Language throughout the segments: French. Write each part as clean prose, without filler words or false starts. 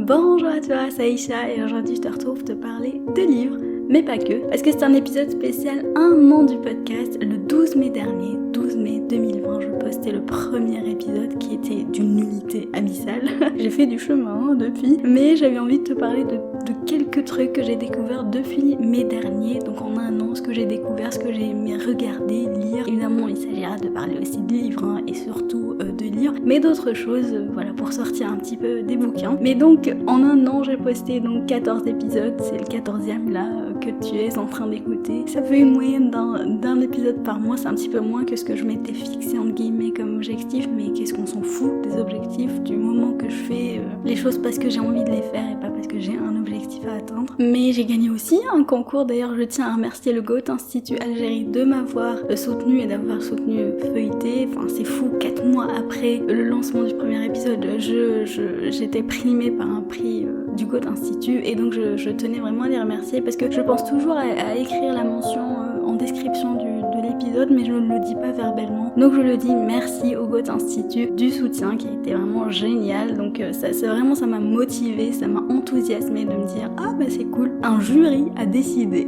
Bonjour à toi, c'est Aïcha et aujourd'hui je te retrouve te parler de livres, mais pas que, parce que c'est un épisode spécial 1 an du podcast. Le 12 mai dernier, 12 mai 2020, je postais le premier épisode qui était d'une nullité abyssale. J'ai fait du chemin depuis, mais j'avais envie de te parler de quelques trucs que j'ai découverts depuis mai dernier, donc en 1 an, ce que j'ai découvert, ce que j'ai aimé regarder, lire. Évidemment, il s'agira de parler aussi de livres et surtout de lire, mais d'autres choses, voilà, pour sortir un petit peu des bouquins. Mais donc, en 1 an, j'ai posté donc 14 épisodes, c'est le 14e là que tu es en train d'écouter. Ça fait une moyenne d'un épisode par mois, c'est un petit peu moins que ce que je m'étais fixé entre guillemets comme objectif, mais qu'est-ce qu'on s'en fout des objectifs du moment que je fais les choses parce que j'ai envie de les faire et pas parce que j'ai un objectif à atteindre. Mais j'ai gagné aussi un concours, d'ailleurs je tiens à remercier le Goethe Institut Algérie de m'avoir soutenu et d'avoir soutenu Feuilleté. Enfin c'est fou, 4 mois après le lancement du premier épisode, j'étais primée par un prix du Goethe Institut et donc je tenais vraiment à les remercier parce que je pense toujours à écrire la mention en description de l'épisode, mais je ne le dis pas verbalement. Donc je le dis, merci au Goethe Institut du soutien qui a été vraiment génial. Donc ça m'a motivée, ça m'a enthousiasmée de me dire ah bah c'est cool, un jury a décidé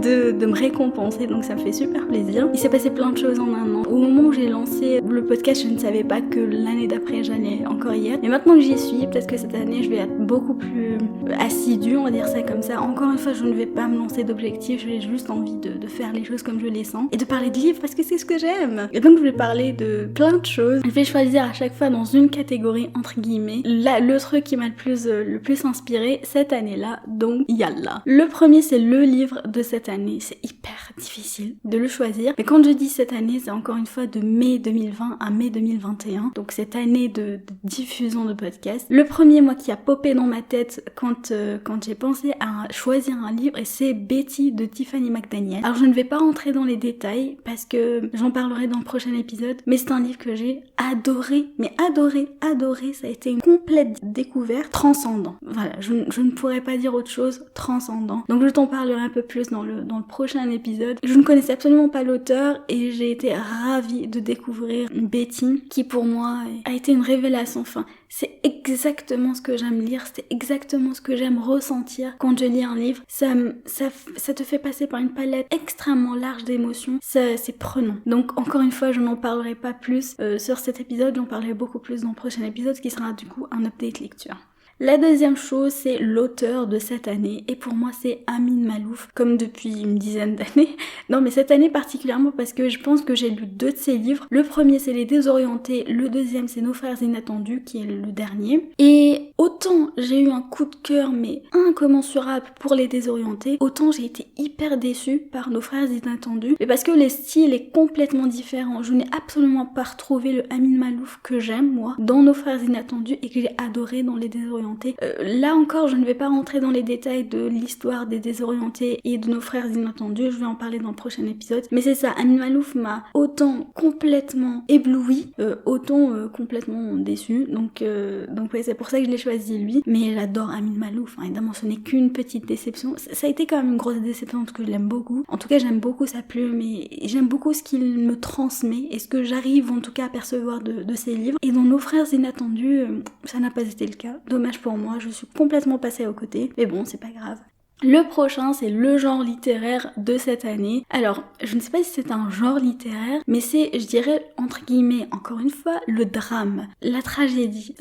de me récompenser, donc ça me fait super plaisir. Il s'est passé plein de choses en 1 an. Au moment où j'ai lancé le podcast, je ne savais pas que l'année d'après j'allais encore y être. Mais maintenant que j'y suis, peut-être que cette année je vais être beaucoup plus assidue, on va dire ça comme ça. Encore une fois, je ne vais pas me lancer d'objectifs, j'ai juste envie de faire les choses comme je les sens et de parler de livres parce que c'est ce que j'aime. Et donc je vais parler de plein de choses. Je vais choisir à chaque fois dans une catégorie entre guillemets le truc qui m'a le plus inspiré cette année-là, donc yallah. Le premier c'est le livre de cette année, c'est hyper difficile de le choisir, mais quand je dis cette année, c'est encore une fois de mai 2020 à mai 2021, donc cette année de diffusion de podcast. Le premier moi qui a popé dans ma tête quand j'ai pensé à choisir un livre, et c'est Betty de Tiffany McDaniel. Alors je ne vais pas rentrer dans les détails parce que j'en parlerai dans le prochain épisode, mais c'est un livre que j'ai adoré, mais adoré, ça a été une complète découverte, transcendant. Voilà, je ne pourrais pas dire autre chose, transcendant. Donc je t'en parlerai un peu plus dans le prochain épisode. Je ne connaissais absolument pas l'auteur et j'ai été ravie de découvrir Betty, qui pour moi a été une révélation. Enfin, c'est exactement ce que j'aime lire, c'est exactement ce que j'aime ressentir quand je lis un livre. Ça te fait passer par une palette extrêmement large d'émotions, c'est prenant. Donc encore une fois, je n'en parlerai pas plus sur cet épisode, j'en parlerai beaucoup plus dans le prochain épisode qui sera du coup un update lecture. La deuxième chose, c'est l'auteur de cette année, et pour moi c'est Amin Maalouf, comme depuis une dizaine d'années. Non mais cette année particulièrement parce que je pense que j'ai lu 2 de ses livres. Le premier c'est Les Désorientés, le deuxième c'est Nos Frères Inattendus, qui est le dernier. Et autant j'ai eu un coup de cœur mais incommensurable pour Les Désorientés, autant j'ai été hyper déçue par Nos Frères Inattendus, mais parce que le style est complètement différent. Je n'ai absolument pas retrouvé le Amin Maalouf que j'aime moi dans Nos Frères Inattendus et que j'ai adoré dans Les Désorientés. Là encore, je ne vais pas rentrer dans les détails de l'histoire des Désorientés et de Nos Frères Inattendus, je vais en parler dans le prochain épisode. Mais c'est ça, Amin Maalouf m'a autant complètement ébloui, autant complètement déçu. Donc ouais, c'est pour ça que je l'ai choisi lui. Mais j'adore Amin Maalouf, hein, évidemment ce n'est qu'une petite déception. Ça a été quand même une grosse déception parce que je l'aime beaucoup. En tout cas, j'aime beaucoup sa plume et j'aime beaucoup ce qu'il me transmet et ce que j'arrive en tout cas à percevoir de ses livres. Et dans Nos Frères Inattendus, ça n'a pas été le cas. Dommage pour moi, je suis complètement passée à côté, mais bon, c'est pas grave. Le prochain, c'est le genre littéraire de cette année. Alors, je ne sais pas si c'est un genre littéraire, mais c'est, je dirais, entre guillemets, encore une fois, le drame, la tragédie.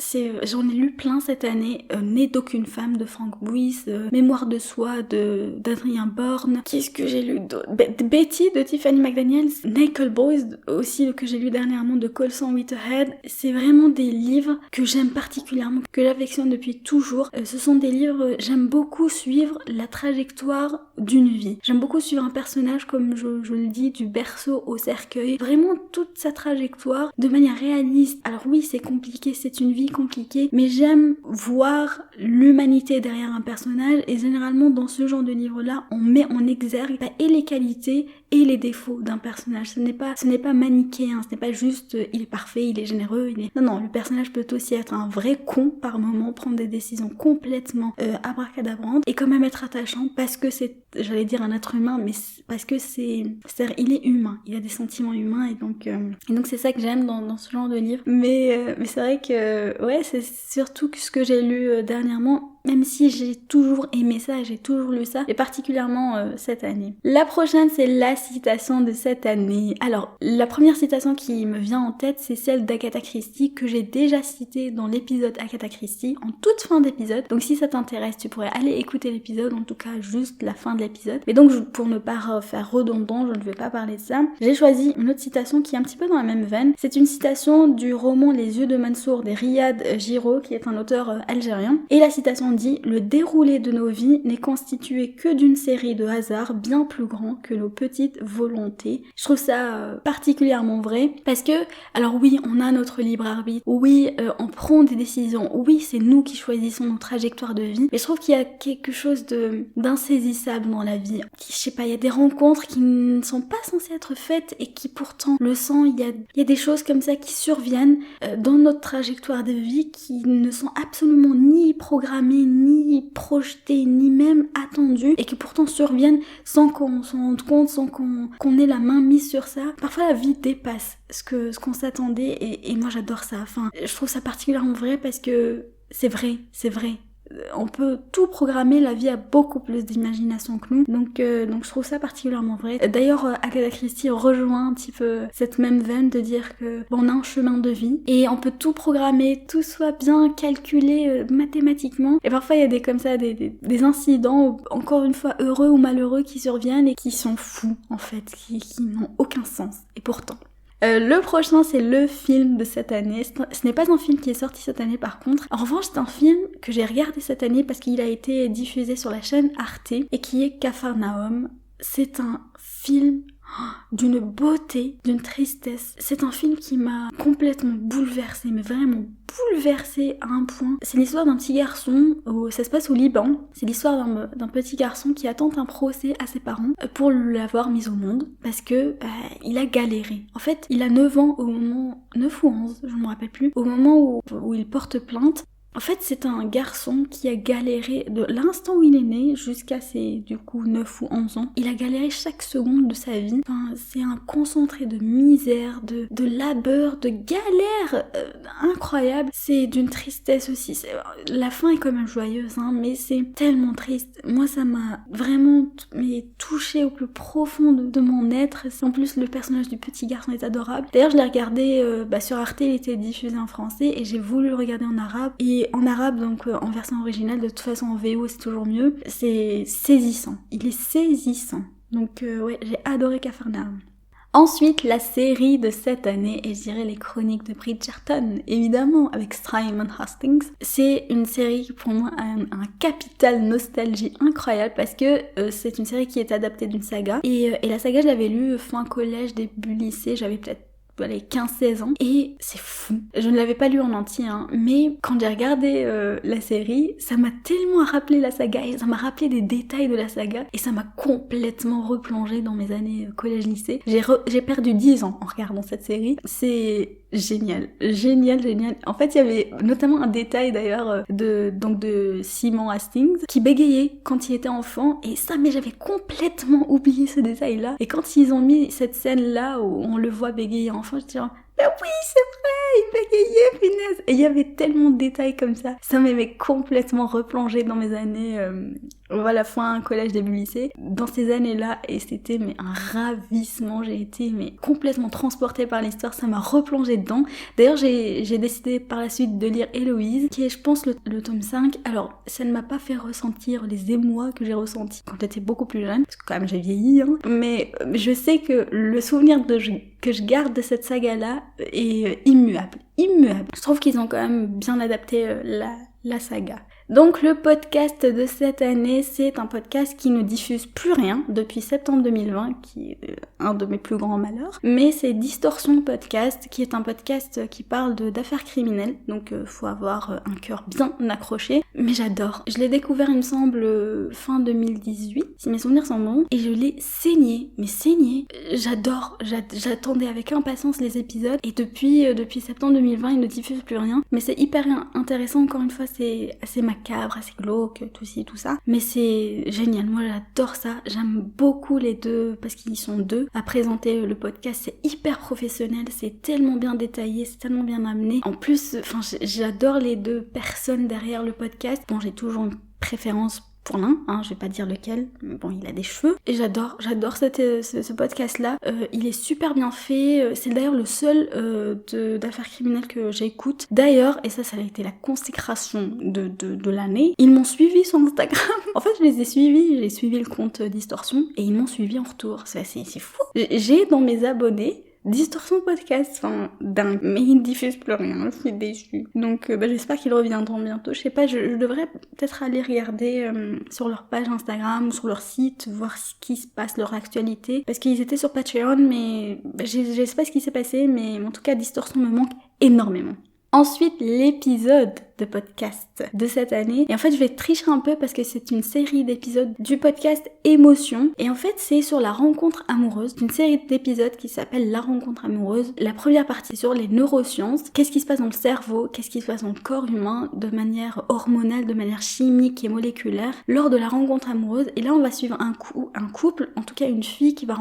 J'en ai lu plein cette année, Né d'aucune femme de Frank Buys, Mémoire de soi d'Adrien Borne. Qu'est-ce que j'ai lu d'autre? Betty de Tiffany McDaniel, Naked Boys aussi, que j'ai lu dernièrement de Colson Whitehead. C'est vraiment des livres que j'aime particulièrement, que j'affectionne depuis toujours. Ce sont des livres, j'aime beaucoup suivre la trajectoire d'une vie. J'aime beaucoup suivre un personnage, comme je le dis, du berceau au cercueil. Vraiment toute sa trajectoire de manière réaliste. Alors oui, c'est compliqué, c'est une vie compliquée, mais j'aime voir l'humanité derrière un personnage et généralement dans ce genre de livre-là, on met en exergue et les qualités et les défauts d'un personnage. Ce n'est pas manichéen, ce n'est pas juste il est parfait, il est généreux, Non, le personnage peut aussi être un vrai con par moment, prendre des décisions complètement abracadabrantes et quand même être attachant parce que c'est, j'allais dire un être humain, mais parce que c'est-à-dire il est humain, il a des sentiments humains et donc c'est ça que j'aime dans ce genre de livre. Mais c'est vrai que ouais, c'est surtout ce que j'ai lu dernièrement. Même si j'ai toujours aimé ça, j'ai toujours lu ça, et particulièrement cette année. La prochaine, c'est la citation de cette année. Alors, la première citation qui me vient en tête, c'est celle d'Agatha Christie, que j'ai déjà citée dans l'épisode Agatha Christie, en toute fin d'épisode. Donc si ça t'intéresse, tu pourrais aller écouter l'épisode, en tout cas juste la fin de l'épisode. Mais donc, pour ne pas faire redondant, je ne vais pas parler de ça. J'ai choisi une autre citation qui est un petit peu dans la même veine. C'est une citation du roman Les yeux de Mansour de Riyad Giraud, qui est un auteur algérien. Et la citation dit « Le déroulé de nos vies n'est constitué que d'une série de hasards bien plus grands que nos petites volontés. » Je trouve ça particulièrement vrai parce que, alors oui, on a notre libre arbitre, oui, on prend des décisions, oui, c'est nous qui choisissons nos trajectoires de vie, mais je trouve qu'il y a quelque chose d'insaisissable dans la vie. Je sais pas, il y a des rencontres qui ne sont pas censées être faites et qui pourtant le sont. Il y a des choses comme ça qui surviennent dans notre trajectoire de vie qui ne sont absolument ni programmées, ni projetées, ni même attendues, et qui pourtant surviennent sans qu'on s'en rende compte, sans qu'on ait la main mise sur ça. Parfois la vie dépasse ce qu'on s'attendait, et moi j'adore ça. Enfin, je trouve ça particulièrement vrai parce que c'est vrai. On peut tout programmer, la vie a beaucoup plus d'imagination que nous, donc je trouve ça particulièrement vrai. D'ailleurs, Agatha Christie rejoint un petit peu cette même veine de dire que on a un chemin de vie et on peut tout programmer, tout soit bien calculé mathématiquement, et parfois il y a des incidents, encore une fois heureux ou malheureux, qui surviennent et qui sont fous en fait, qui n'ont aucun sens, et pourtant. Le prochain, c'est le film de cette année. Ce n'est pas un film qui est sorti cette année par contre. En revanche, c'est un film que j'ai regardé cette année parce qu'il a été diffusé sur la chaîne Arte et qui est Capharnaüm. C'est un film d'une beauté, d'une tristesse. C'est un film qui m'a complètement bouleversée, mais vraiment bouleversée à un point. C'est l'histoire d'un petit garçon, ça se passe au Liban. C'est l'histoire d'un petit garçon qui attend un procès à ses parents pour l'avoir mis au monde parce que il a galéré. En fait, il a 9 ans au moment, 9 ou 11, je ne me rappelle plus, au moment où il porte plainte. En fait, c'est un garçon qui a galéré de l'instant où il est né jusqu'à ses, du coup, 9 ou 11 ans. Il a galéré chaque seconde de sa vie. Enfin, c'est un concentré de misère, de labeur, de galère incroyable. C'est d'une tristesse aussi. La fin est quand même joyeuse, hein, mais c'est tellement triste. Moi, ça m'a vraiment touchée au plus profond de mon être. En plus, le personnage du petit garçon est adorable. D'ailleurs, je l'ai regardé sur Arte, il était diffusé en français et j'ai voulu le regarder en arabe. Et en arabe, donc en version originale, de toute façon en VO c'est toujours mieux, c'est saisissant, il est saisissant. Donc ouais, j'ai adoré Capharnaüm. Ensuite, la série de cette année, et je dirais les chroniques de Bridgerton, évidemment, avec Simon Hastings. C'est une série qui pour moi a un capital nostalgie incroyable parce que c'est une série qui est adaptée d'une saga. Et la saga, je l'avais lue fin collège, début lycée, j'avais peut-être 15-16 ans, et c'est fou. Je ne l'avais pas lu en entier, hein, mais quand j'ai regardé la série, ça m'a tellement rappelé la saga, et ça m'a rappelé des détails de la saga, et ça m'a complètement replongé dans mes années collège-lycée. J'ai perdu 10 ans en regardant cette série. C'est génial. En fait, il y avait notamment un détail d'ailleurs de Simon Hastings qui bégayait quand il était enfant, et ça, mais j'avais complètement oublié ce détail-là. Et quand ils ont mis cette scène-là où on le voit bégayer enfant, je dis mais oui, c'est vrai, il bégayait, punaise. Et il y avait tellement de détails comme ça. Ça m'avait complètement replongé dans mes années, fin collège, début lycée. Dans ces années-là, et c'était un ravissement. J'ai été complètement transportée par l'histoire. Ça m'a replongé dedans. D'ailleurs, j'ai décidé par la suite de lire Héloïse, qui est, je pense, le tome 5. Alors, ça ne m'a pas fait ressentir les émois que j'ai ressentis quand j'étais beaucoup plus jeune, parce que quand même j'ai vieilli, hein. Mais je sais que le souvenir que je garde de cette saga-là est immuable. Je trouve qu'ils ont quand même bien adapté la saga. Donc le podcast de cette année, c'est un podcast qui ne diffuse plus rien depuis septembre 2020, qui est un de mes plus grands malheurs. Mais c'est Distorsion Podcast, qui est un podcast qui parle d'affaires criminelles. Donc faut avoir un cœur bien accroché. Mais j'adore. Je l'ai découvert, il me semble, fin 2018, si mes souvenirs sont bons. Et je l'ai saigné. Mais saigné. J'adore. J'attendais avec impatience les épisodes. Et depuis septembre 2020, il ne diffuse plus rien. Mais c'est hyper intéressant. Encore une fois, c'est assez macabre, assez glauque, tout ci, tout ça. Mais c'est génial. Moi, j'adore ça. J'aime beaucoup les deux, parce qu'ils sont deux à présenter le podcast. C'est hyper professionnel. C'est tellement bien détaillé. C'est tellement bien amené. En plus, j'adore les deux personnes derrière le podcast. Bon, j'ai toujours une préférence pour l'un, je vais pas dire lequel, mais bon, il a des cheveux. Et j'adore ce podcast-là. Il est super bien fait. C'est d'ailleurs le seul d'affaires criminelles que j'écoute. D'ailleurs, et ça a été la consécration de l'année, ils m'ont suivi sur Instagram. En fait, j'ai suivi le compte Distorsion, et ils m'ont suivi en retour. C'est fou. J'ai dans mes abonnés Distorsion Podcast, dingue, mais ils ne diffusent plus rien, je suis déçue. Donc j'espère qu'ils reviendront bientôt. Je sais pas, je devrais peut-être aller regarder sur leur page Instagram ou sur leur site, voir ce qui se passe, leur actualité. Parce qu'ils étaient sur Patreon, mais je sais pas ce qui s'est passé, mais en tout cas Distorsion me manque énormément. Ensuite, l'épisode de podcast de cette année. Et en fait, je vais tricher un peu parce que c'est une série d'épisodes du podcast Émotion. Et en fait, c'est sur la rencontre amoureuse. C'est une série d'épisodes qui s'appelle La rencontre amoureuse. La première partie sur les neurosciences. Qu'est-ce qui se passe dans le cerveau? Qu'est-ce qui se passe dans le corps humain de manière hormonale, de manière chimique et moléculaire lors de la rencontre amoureuse. Et là, on va suivre un couple, en tout cas une fille qui va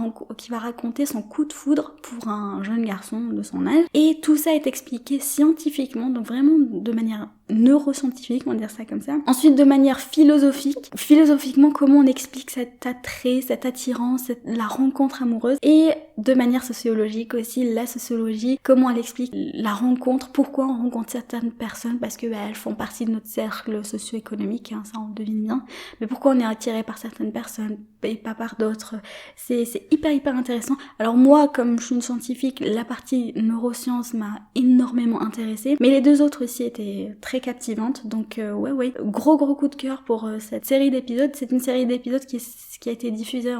raconter son coup de foudre pour un jeune garçon de son âge. Et tout ça est expliqué scientifiquement, donc vraiment de manière neuroscientifique, on va dire ça comme ça. Ensuite, de manière philosophiquement, comment on explique cet attrait, cette attirance, la rencontre amoureuse. Et de manière sociologique aussi, la sociologie, comment elle explique la rencontre, pourquoi on rencontre certaines personnes, parce que elles font partie de notre cercle socio-économique, ça on le devine bien, mais pourquoi on est attiré par certaines personnes et pas par d'autres. C'est hyper intéressant. Alors moi, comme je suis une scientifique, la partie neurosciences m'a énormément intéressée, mais les deux autres aussi étaient très captivantes, donc ouais, gros coup de cœur pour cette série d'épisodes. C'est une série d'épisodes qui a été diffusée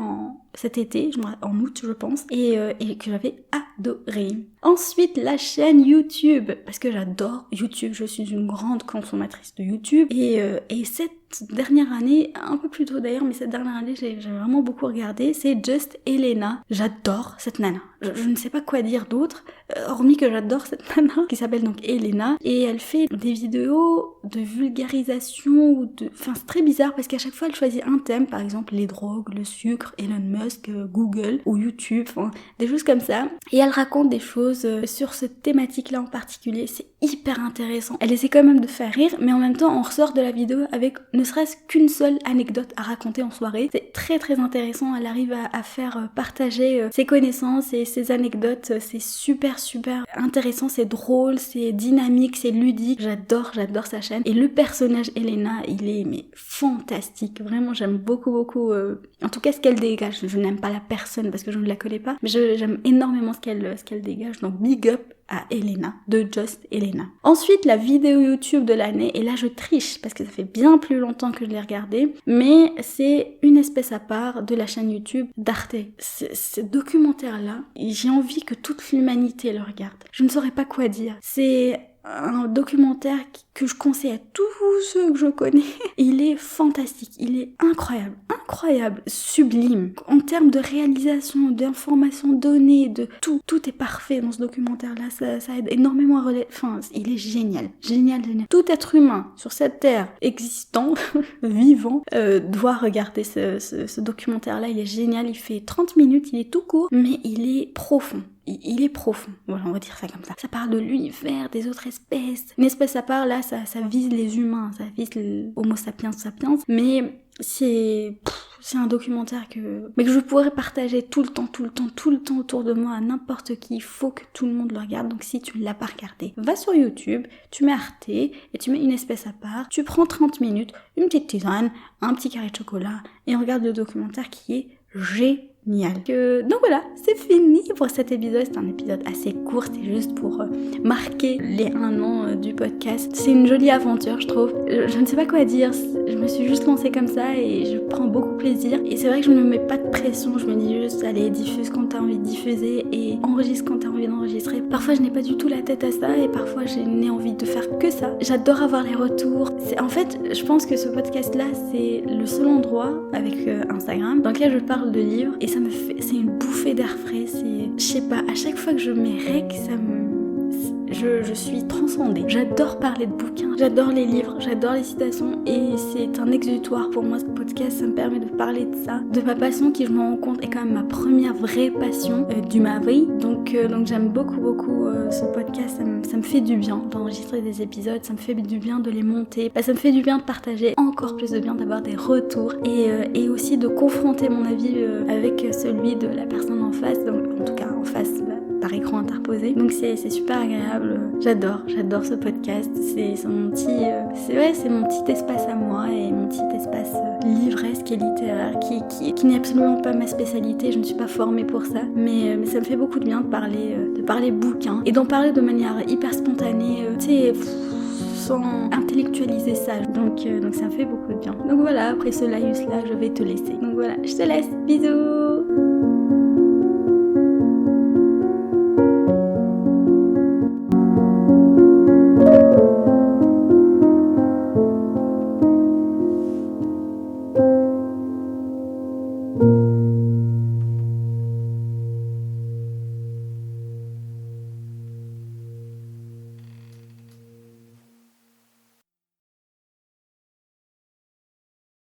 cet été, en août je pense, et que j'avais adoré. Ensuite, la chaîne YouTube, parce que j'adore YouTube, je suis une grande consommatrice de YouTube, et cette dernière année, un peu plus tôt d'ailleurs, mais cette dernière année j'ai vraiment beaucoup regardé, c'est Just Elena. J'adore cette nana. Je ne sais pas quoi dire d'autre, hormis que j'adore cette nana, qui s'appelle donc Elena, et elle fait des vidéos de vulgarisation, c'est très bizarre parce qu'à chaque fois elle choisit un thème, par exemple les drogues, le sucre, Elon Musk, Google, ou YouTube, des choses comme ça, et elle raconte des choses sur cette thématique-là en particulier. C'est hyper intéressant. Elle essaie quand même de faire rire, mais en même temps on ressort de la vidéo avec ne serait-ce qu'une seule anecdote à raconter en soirée. C'est très intéressant, elle arrive à faire partager ses connaissances et ses anecdotes, c'est super intéressant, c'est drôle, c'est dynamique, c'est ludique. J'adore sa chaîne. Et le personnage Elena, il est fantastique. Vraiment, j'aime beaucoup. En tout cas, ce qu'elle dégage. Je n'aime pas la personne parce que je ne la connais pas, mais j'aime énormément ce qu'elle dégage. Donc big up à Elena, de Just Elena. Ensuite, la vidéo YouTube de l'année, et là je triche parce que ça fait bien plus longtemps que je l'ai regardée, mais c'est une espèce à part de la chaîne YouTube d'Arte. Ce documentaire-là, j'ai envie que toute l'humanité le regarde. Je ne saurais pas quoi dire. C'est un documentaire que je conseille à tous ceux que je connais. Il est fantastique, il est incroyable, sublime. En termes de réalisation, d'informations données, de tout est parfait dans ce documentaire-là. Ça aide énormément à relayer. Il est génial. Tout être humain sur cette terre existant, vivant, doit regarder ce documentaire-là. Il est génial, il fait 30 minutes, il est tout court, mais il est profond. Il est profond, voilà, on va dire ça comme ça. Ça parle de l'univers, des autres espèces. Une espèce à part, là, ça vise les humains, ça vise l'homo sapiens, mais c'est un documentaire que je pourrais partager tout le temps autour de moi à n'importe qui. Il faut que tout le monde le regarde. Donc si tu ne l'as pas regardé, va sur YouTube, tu mets Arte et tu mets une espèce à part, tu prends 30 minutes, une petite tisane, un petit carré de chocolat et on regarde le documentaire qui est génial. Donc voilà, c'est fini pour cet épisode. C'est un épisode assez court, c'est juste pour marquer les 1 an du podcast. C'est une jolie aventure, je trouve. Je ne sais pas quoi dire, je me suis juste lancée comme ça et je prends beaucoup plaisir. Et c'est vrai que je ne me mets pas de pression, je me dis juste, allez, diffuse quand t'as envie de diffuser et enregistre quand t'as envie d'enregistrer. Parfois je n'ai pas du tout la tête à ça et parfois je n'ai envie de faire que ça. J'adore avoir les retours. En fait, je pense que ce podcast-là, c'est le seul endroit avec Instagram dans lequel je parle de livres et c'est une bouffée d'air frais. Je sais pas, à chaque fois que je mets rec, je suis transcendée. J'adore parler de bouquins, j'adore les livres, j'adore les citations et c'est un exutoire pour moi ce podcast. Ça me permet de parler de ça, de ma passion qui, je me rends compte, est quand même ma première vraie passion du Mavi. Donc j'aime beaucoup ce podcast. Ça me fait du bien d'enregistrer des épisodes, ça me fait du bien de les monter, ça me fait du bien de partager, encore plus de bien d'avoir des retours et aussi de confronter mon avis avec celui de la personne en face, donc en tout cas en face par écran interposé. Donc c'est super agréable. J'adore ce podcast. C'est mon petit espace à moi et mon petit espace livresque et littéraire qui n'est absolument pas ma spécialité. Je ne suis pas formée pour ça, mais ça me fait beaucoup de bien de parler bouquins et d'en parler de manière hyper spontanée. Sans intellectualiser ça. Donc ça me fait beaucoup de bien. Donc voilà, après ce laïus là, je vais te laisser. Donc voilà, je te laisse. Bisous.